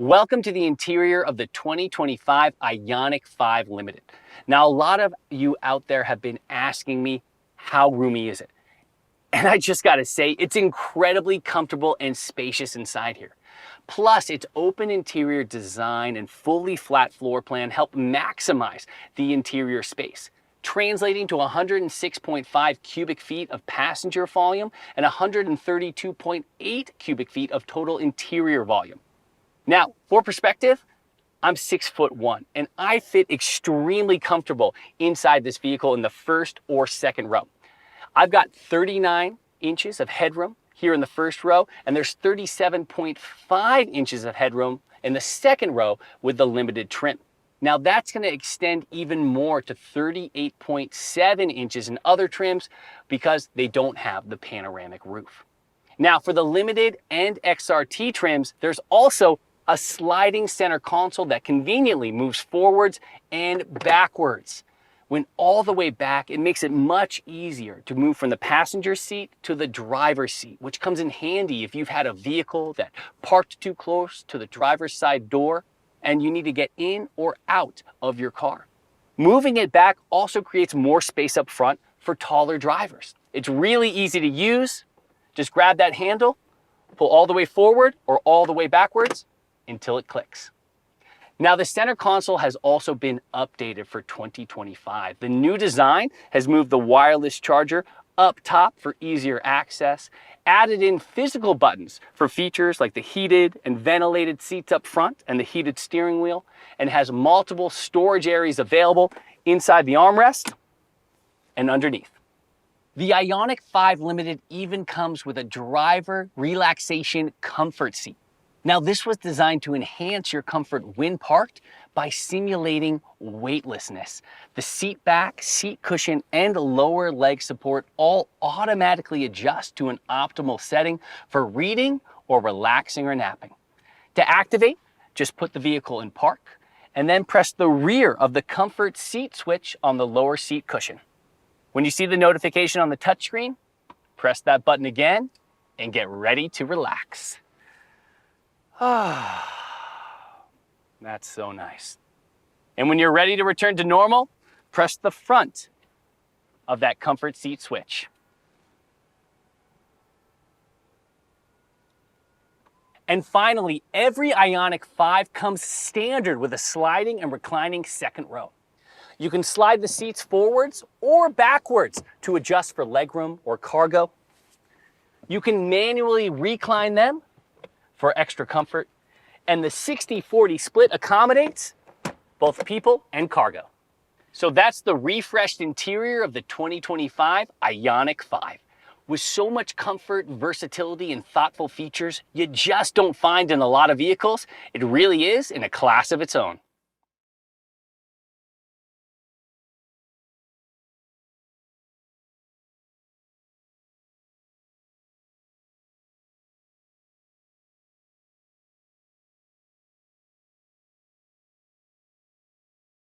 Welcome to the interior of the 2025 IONIQ 5 Limited. Now, a lot of you out there have been asking me, how roomy is it? And I just gotta say, it's incredibly comfortable and spacious inside here. Plus, its open interior design and fully flat floor plan help maximize the interior space, translating to 106.5 cubic feet of passenger volume and 132.8 cubic feet of total interior volume. Now, for perspective, I'm 6'1" and I fit extremely comfortable inside this vehicle in the first or second row. I've got 39 inches of headroom here in the first row, and there's 37.5 inches of headroom in the second row with the limited trim. Now that's going to extend even more to 38.7 inches in other trims because they don't have the panoramic roof. Now for the limited and XRT trims, there's also a sliding center console that conveniently moves forwards and backwards. When all the way back, it makes it much easier to move from the passenger seat to the driver's seat, which comes in handy if you've had a vehicle that parked too close to the driver's side door and you need to get in or out of your car. Moving it back also creates more space up front for taller drivers. It's really easy to use. Just grab that handle, pull all the way forward or all the way backwards until it clicks. Now the center console has also been updated for 2025. The new design has moved the wireless charger up top for easier access, added in physical buttons for features like the heated and ventilated seats up front and the heated steering wheel, and has multiple storage areas available inside the armrest and underneath. The IONIQ 5 Limited even comes with a driver relaxation comfort seat. Now this was designed to enhance your comfort when parked by simulating weightlessness. The seat back, seat cushion, and lower leg support all automatically adjust to an optimal setting for reading or relaxing or napping. To activate, just put the vehicle in park and then press the rear of the comfort seat switch on the lower seat cushion. When you see the notification on the touchscreen, press that button again and get ready to relax. That's so nice. And when you're ready to return to normal, press the front of that comfort seat switch. And finally, every IONIQ 5 comes standard with a sliding and reclining second row. You can slide the seats forwards or backwards to adjust for legroom or cargo. You can manually recline them for extra comfort, and the 60-40 split accommodates both people and cargo. So that's the refreshed interior of the 2025 IONIQ 5. With so much comfort, versatility, and thoughtful features you just don't find in a lot of vehicles, it really is in a class of its own.